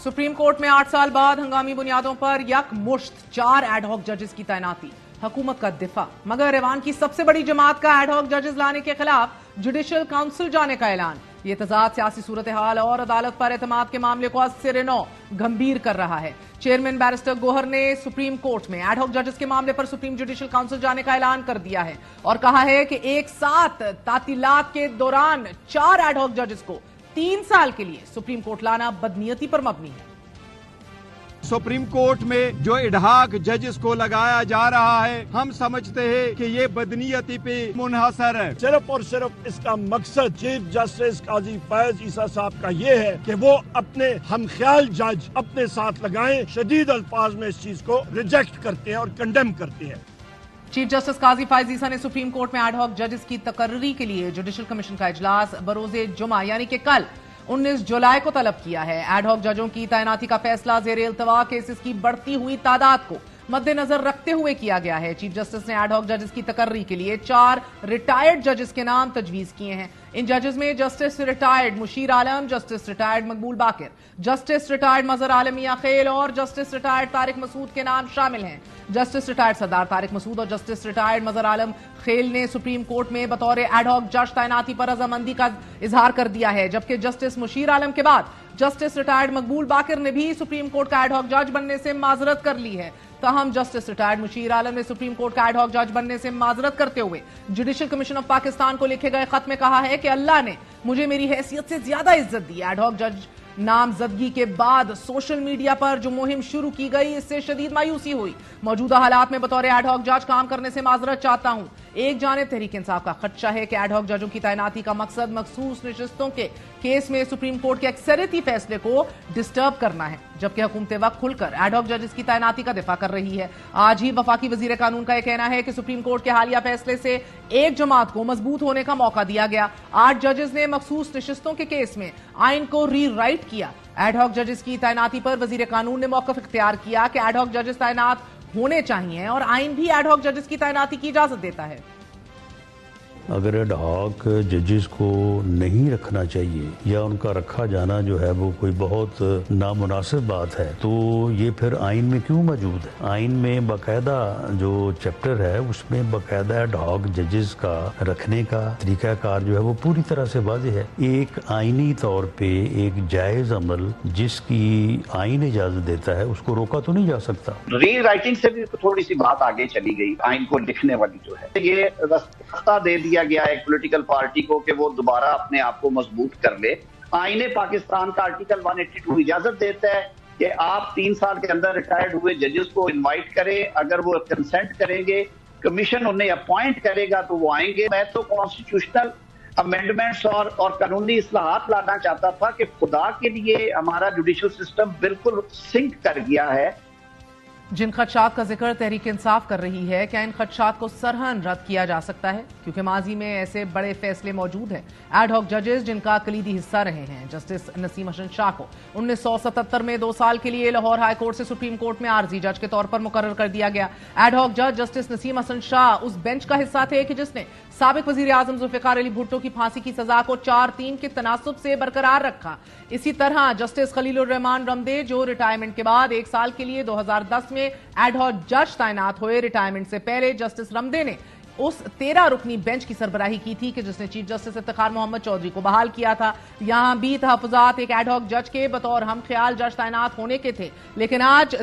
Supreme court में 8 साल बाद हंगामी बुनियादों पर यकमुश्त 4 एडहॉक जजेस की तैनाती, हुकूमत का दिफा। मगर ईवान की सबसे बड़ी जमात का एडहॉक जजेस लाने के खिलाफ जुडिशल काउंसिल जाने का ऐलान। ये तजाद सियासी सूरत हाल और अदालत पर एतमाद के मामले को सिरे-नौ गंभीर कर रहा है। चेयरमैन बैरिस्टर गोहर ने सुप्रीम कोर्ट में एडहॉक जजेस के मामले पर सुप्रीम जुडिशल काउंसिल जाने का ऐलान कर दिया है और कहा है कि एक साथ तातीलात के दौरान 4 एडहॉक जजेस को 3 साल के लिए सुप्रीम कोर्ट लाना बदनीयती पर मबनी है। सुप्रीम कोर्ट में जो एडहॉक जजेस को लगाया जा रहा है, हम समझते हैं कि ये बदनीयती पे मुनहसर है। सिर्फ और सिर्फ इसका मकसद चीफ जस्टिस काजी फैज ईसा साहब का ये है कि वो अपने हमख्याल जज अपने साथ लगाएं। शदीद अल्फाज में इस चीज को रिजेक्ट करते हैं और कंडेम करते हैं। चीफ जस्टिस काजी फैज ईसा ने सुप्रीम कोर्ट में एडहॉक जजेस की तकर्री के लिए जुडिशल कमीशन का इजलास बरोज़े जुमा यानी कि कल 19 जुलाई को तलब किया है। एडहॉक जजों की तैनाती का फैसला ज़ेरे इल्तवा केसेस की बढ़ती हुई तादाद को मद्देनजर रखते हुए किया गया है। चीफ जस्टिस ने एडहॉक जजेस की तकर्री के लिए 4 रिटायर्ड जजेस के नाम तजवीज किए हैं। इन जजेस में जस्टिस रिटायर्ड मुशीर आलम, जस्टिस रिटायर्ड मकबूल बाकिर, जस्टिस रिटायर्ड मजहर आलम मियां खेल और जस्टिस रिटायर्ड तारिक मसूद के नाम शामिल हैं। जस्टिस रिटायर्ड सरदार तारिक मसूद और जस्टिस रिटायर्ड मजहर आलम खेल ने सुप्रीम कोर्ट में बतौर एडहॉक जज तैनाती पर रजामंदी का इजहार कर दिया है, जबकि जस्टिस मुशीर आलम के बाद जस्टिस रिटायर्ड मकबूल बाकिर ने भी सुप्रीम कोर्ट का एडहॉक जज बनने से माजरत कर ली है। ताहम जस्टिस रिटायर्ड मुशीर आलम ने सुप्रीम कोर्ट का एडहॉक जज बनने से माजरत करते हुए जुडिशल कमीशन ऑफ पाकिस्तान को लिखे गए खत में कहा है कि अल्लाह ने मुझे मेरी हैसियत से ज्यादा इज्जत दी। एडहॉक जज नामजदगी के बाद सोशल मीडिया पर जो मुहिम शुरू की गई, इससे शदीद मायूसी हुई। मौजूदा हालात में बतौर एडहॉक जज काम करने से माजरत चाहता हूं। एक जानिब तहरीक इंसाफ का खदशा है कि एडहॉक जजों की तैनाती का मकसद मखसूस नशिस्तों के केस में सुप्रीम कोर्ट के अक्सरियती फैसले को डिस्टर्ब करना है, जबकि हुकूमत वक्त खुलकर एडहॉक जजेस की तैनाती का दिफा कर रही है। आज ही वफाकी वजीर कानून का यह कहना है कि सुप्रीम कोर्ट के हालिया फैसले से एक जमात को मजबूत होने का मौका दिया गया। 8 जजेस ने मखसूस नशिस्तों के केस में आइन को री राइट किया। एडहॉक जजेस की तैनाती पर वजीर कानून ने मौकफ इख्तियार किया कि एडहॉक जजेस तैनात होने चाहिए और आइन भी एडहॉक जजेस की तैनाती की इजाजत देता है। अगर एडहॉक जजेस को नहीं रखना चाहिए या उनका रखा जाना जो है वो कोई बहुत नामुनासिब बात है, तो ये फिर आइन में क्यों मौजूद है? आइन में बाकायदा जो चैप्टर है उसमें बाकायदा एडहॉक जजेस का रखने का तरीकाकार जो है वो पूरी तरह से वाज़ेह है। एक आइनी तौर पे एक जायज़ अमल जिसकी आइन इजाज़त देता है उसको रोका तो नहीं जा सकता। री राइटिंग से भी थोड़ी सी बात आगे चली गई। आइन को लिखने वाली जो है ये रास्ता दे दिया गया एक पॉलिटिकल पार्टी को कि वो दोबारा अपने आप को मजबूत कर ले। आईने पाकिस्तान का आर्टिकल 182 इजाजत देता है कि आप 3 साल के अंदर रिटायर्ड हुए जजेस को इनवाइट करें। अगर वो कंसेंट करेंगे, कमीशन उन्हें अपॉइंट करेगा तो वो आएंगे। मैं तो कॉन्स्टिट्यूशनल अमेंडमेंट्स और कानूनी इस्लाहात लाना चाहता था कि खुदा के लिए हमारा जुडिशल सिस्टम बिल्कुल सिंक कर गया है। जिन खदशात का जिक्र तहरीक इंसाफ कर रही है, क्या इन खदशात को सरहन रद्द किया जा सकता है? क्योंकि माजी में ऐसे बड़े फैसले मौजूद हैं। एडहॉक जजेस जिनका कलीदी हिस्सा रहे हैं, जस्टिस नसीम हसन शाह को 1977 में 2 साल के लिए लाहौर हाई कोर्ट से सुप्रीम कोर्ट में आर्जी जज के तौर पर मुकर्रर कर दिया गया। एडहॉक जज जस्टिस नसीम हसन शाह उस बेंच का हिस्सा थे कि जिसने साबिक वजीर आजम जुल्फिकार अली भुट्टो की फांसी की सजा को 4-3 के तनासुब से बरकरार रखा। इसी तरह जस्टिस खलीलुर रहमान रमदे जो रिटायरमेंट के बाद 1 साल के लिए 2010 में एडहॉक जज तैनात हुए। रिटायरमेंट से पहले जस्टिस रमदे ने उस 13 रुकनी बेंच की सरबराही की थी कि जिसने चीफ जस्टिस इफ्तिखार मोहम्मद चौधरी को बहाल किया था। यहां भी तहफुजात एक एडहॉक जज के बतौर हम ख्याल जज तैनात होने के थे, लेकिन आज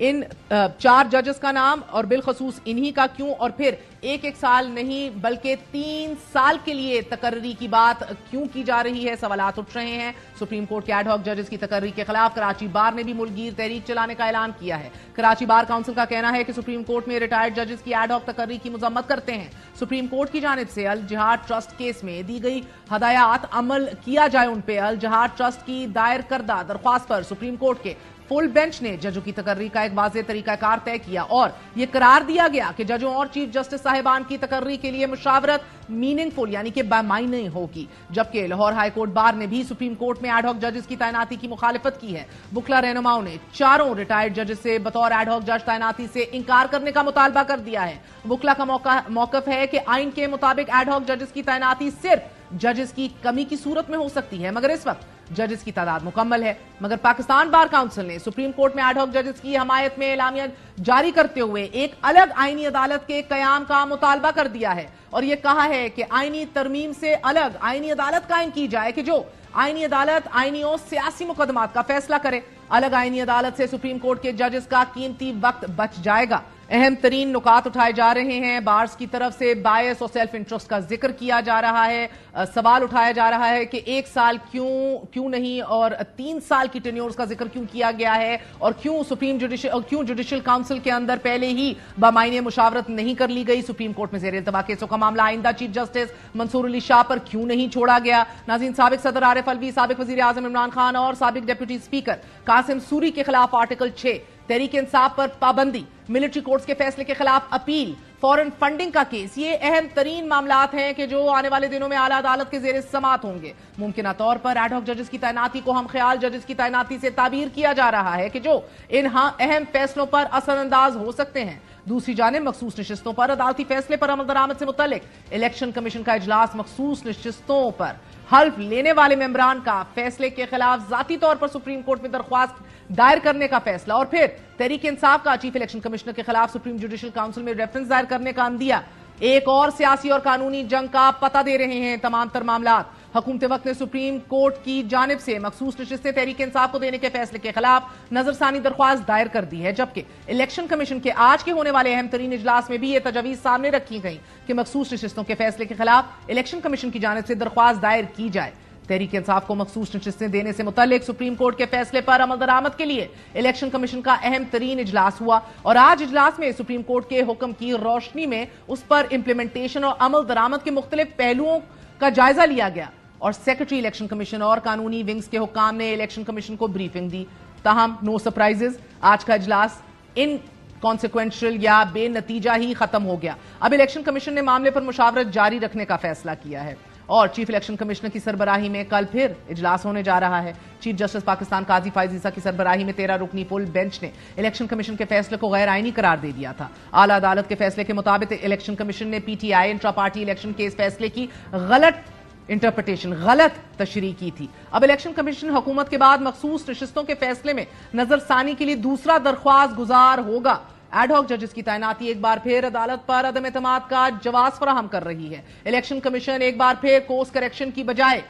इन 4 जजेस का नाम और बिलखसूस इन्हीं का क्यों और फिर एक साल नहीं बल्कि 3 साल के लिए तकर्री की बात क्यों की जा रही है? सवालात उठ रहे हैं। सुप्रीम कोर्ट के एडहॉक जजेस की तकर्री के खिलाफ कराची बार ने भी मुल्कगीर तहरीक चलाने का ऐलान किया है। कराची बार काउंसिल का कहना है कि सुप्रीम कोर्ट में रिटायर्ड जजेस की एडहॉक तकर्री की मजम्मत करते हैं। सुप्रीम कोर्ट की जानिब से अल जिहाद ट्रस्ट केस में दी गई हदायत अमल किया जाए उन पे। अल जिहाद ट्रस्ट की दायर करदा दरख्वास्त पर सुप्रीम कोर्ट के फुल बेंच ने जजों की तकर्री का एक वाज़ेह तरीकाकार तय किया और यह करार दिया गया कि जजों और चीफ जस्टिस साहिबान की तकर्री के लिए मुशावरत मीनिंगफुल यानी कि बामायने होगी। जबकि लाहौर हाई कोर्ट बार ने भी सुप्रीम कोर्ट में एडहॉक जजेस की तैनाती की मुखालिफत की है। बुकला रहनुमाओं ने 4 रिटायर्ड जजेस से बतौर एडहॉक जज तैनाती से इंकार करने का मुतालबा कर दिया है। बुकला का मौकफ है कि आइन के मुताबिक एडहॉक जजेस की तैनाती सिर्फ जजेस की कमी की सूरत में हो सकती है, मगर इस वक्त जजेस की तादाद मुकम्मल है। मगर पाकिस्तान बार काउंसिल ने सुप्रीम कोर्ट में एडहॉक जजेस की हमायत में एलामिया जारी करते हुए एक अलग आईनी अदालत के कयाम का मुतालबा कर दिया है और यह कहा है कि आईनी तरमीम से अलग आईनी अदालत कायम की जाए कि जो आईनी अदालत आईनी और सियासी मुकदमात का फैसला करे। अलग आईनी अदालत से सुप्रीम कोर्ट के जजेस का कीमती वक्त बच जाएगा। अहम तरीन नुकात उठाए जा रहे हैं। बार्स की तरफ से बायस और सेल्फ इंटरेस्ट का जिक्र किया जा रहा है। सवाल उठाया जा रहा है कि 1 साल क्यों नहीं और 3 साल की टेन्योर्स का जिक्र क्यों किया गया है और क्यों जुडिशियल काउंसिल के अंदर पहले ही बामायने मुशावरत नहीं कर ली गई। सुप्रीम कोर्ट में ज़ेर इल्तवा केसों का मामला आइंदा चीफ जस्टिस मंसूर अली शाह पर क्यों नहीं छोड़ा गया। नाज़रीन, साबिक सदर आरिफ अलवी, साबिक वज़ीर आज़म इमरान खान और साबिक डिप्टी स्पीकर कासिम सूरी के खिलाफ आर्टिकल 6 तहरीक इंसाफ पर पाबंदी, मिलिट्री कोर्ट्स के फैसले के खिलाफ अपील, फॉरेन फंडिंग का केस, ये अहम तरीन मामलात हैं कि जो आने वाले दिनों में आला अदालत के जेर समात होंगे। मुमकिन तौर पर एडहॉक जजेस की तैनाती को हम ख्याल जजेस की तैनाती से ताबीर किया जा रहा है कि जो इन अहम फैसलों पर असरअंदाज हो सकते हैं। दूसरी जानिब मखसूस नशिस्तों पर अदालती फैसले पर अमल दरामद से मुतल्लिक इलेक्शन कमीशन का इजलास, मखसूस नशिस्तों पर हल्फ लेने वाले मेंबरान का फैसले के खिलाफ जाती तौर पर सुप्रीम कोर्ट में दरख्वास्त दायर करने का फैसला और फिर तहरीक इंसाफ का चीफ इलेक्शन कमिश्नर के खिलाफ सुप्रीम जुडिशियल काउंसिल में रेफरेंस दायर करने का अंदिया एक और सियासी और कानूनी जंग का पता दे रहे हैं। तमाम तर मामलात हुकूमत वक्त ने सुप्रीम कोर्ट की जानिब से मखसूस नशिस्तें तहरीक इंसाफ को देने के फैसले के खिलाफ नजरसानी दरख्वास्त दायर कर दी है, जबकि इलेक्शन कमीशन के आज के होने वाले अहम तरीन इजलास में भी ये तजवीज सामने रखी गई कि मखसूस नशिस्तों के फैसले के खिलाफ इलेक्शन कमीशन की जानिब से दरख्वास्त दायर की जाए। तहरीक इंसाफ को मखसूस नशिस्तें देने से मुतल्लिक सुप्रीम कोर्ट के फैसले पर अमल दरामद के लिए इलेक्शन कमीशन का अहम तरीन इजलास हुआ और आज इजलास में सुप्रीम कोर्ट के हुक्म की रोशनी में उस पर इंप्लीमेंटेशन और अमल दरामद के मुख्तलिफ पहलुओं का जायजा लिया गया और सेक्रेटरी इलेक्शन कमीशन और कानूनी विंग्स के हुक्काम ने इलेक्शन कमीशन को ब्रीफिंग दी। ताहम नो सरप्राइजेस, आज का इजलास इन कॉन्सिक्वेंशियल या बेनतीजा ही खत्म हो गया। अब इलेक्शन कमीशन ने मामले पर मुशावरत जारी रखने का फैसला किया है और चीफ इलेक्शन कमिश्नर की सरबराही में कल फिर इजलास होने जा रहा है। चीफ जस्टिस पाकिस्तान काजी फाइज ईसा की सरबराही में 13 रुकनी फुल बेंच ने इलेक्शन कमीशन के फैसले को गैर आईनी करार दे दिया था। आला अदालत के फैसले के मुताबिक इलेक्शन कमीशन ने पीटीआई इंट्रा पार्टी इलेक्शन के इस फैसले की गलत इंटरप्रिटेशन, गलत तशरीह की थी। अब इलेक्शन कमीशन हुकूमत के बाद मखसूस नशिस्तों के फैसले में नजरसानी के लिए दूसरा दरख्वास्त गुजार होगा। एडहॉक जजेस की तैनाती एक बार फिर अदालत पर अदम एतमाद का जवाब फराहम कर रही है। इलेक्शन कमीशन एक बार फिर कोर्स करेक्शन की बजाय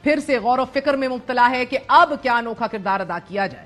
फिर से गौर व फिक्र में मुब्तला है कि अब क्या अनोखा किरदार अदा किया जाए।